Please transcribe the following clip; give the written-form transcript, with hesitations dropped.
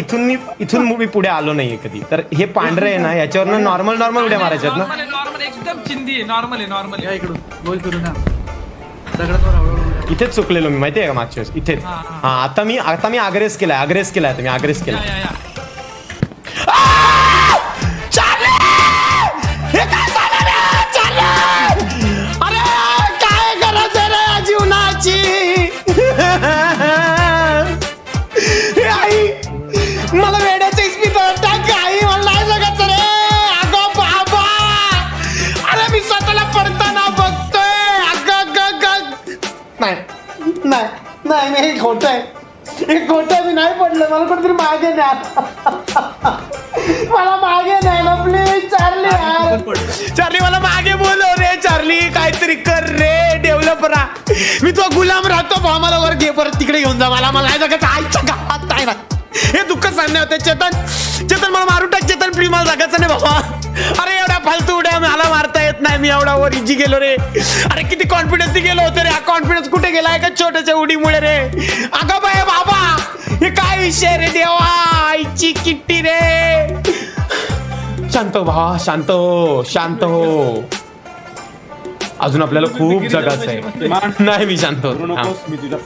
इथून मी पुढे आलो नाहीये कधी. तर हे पांढरे आहे ना, याच्यावरनं नॉर्मल उड्या मारायच्यात ना. नॉर्मल एकदम चिंदी आहे. नॉर्मल या इकडून गोल करू ना दगडावर हळूहळू. इथेच चुकलेलो मी, माहितीये का मागच्या वेळेस इथेच. हा आता मी अग्रेस केलाय तुम्ही अग्रेस केलाय. या हे काय झालं रे चार्ली? अरे काय करायचं रे जीवनाची? हे आई मला वेड्याच्या इस्पितळात टाक. आई मला नाही जगायचं रे. अगं बाबा, अरे मी स्वतःला पडताना बघतोय. नाही हे खोटं आहे. मी नाही पडलं. मला कुठेतरी मागे न्या. मला मागे नाही ना प्लीज चार्ली मला मागे बोलव रे. चार्ली काहीतरी कर रे. डेव्हलपर मी तो गुलाम राहतो भाऊ. मला वर घे परत तिकडे घेऊन जा. मला नाही जगायचं. आईच्या गावात नाही ना. हे दुःख सांगणे होते. चेतन मला मारू टाक. चेतन प्लीज मला जगायचं नाही बाबा. अरे एवढ्या फालतू उड्या मला मारता येत नाही. मी एवढा वर इजी गेलो रे. अरे किती कॉन्फिडन्स गेलो होतो रे. हा कॉन्फिडन्स कुठे गेला एका छोट्याच्या उडीमुळे रे. अगं बाय बाबा, हे काय विषय रे देवा. आईची किट्टी रे. शांत हो भावा, शांत हो. अजून आपल्याला खूप जगायचं आहे. नाही मी शांत होतो. मी तुझ्या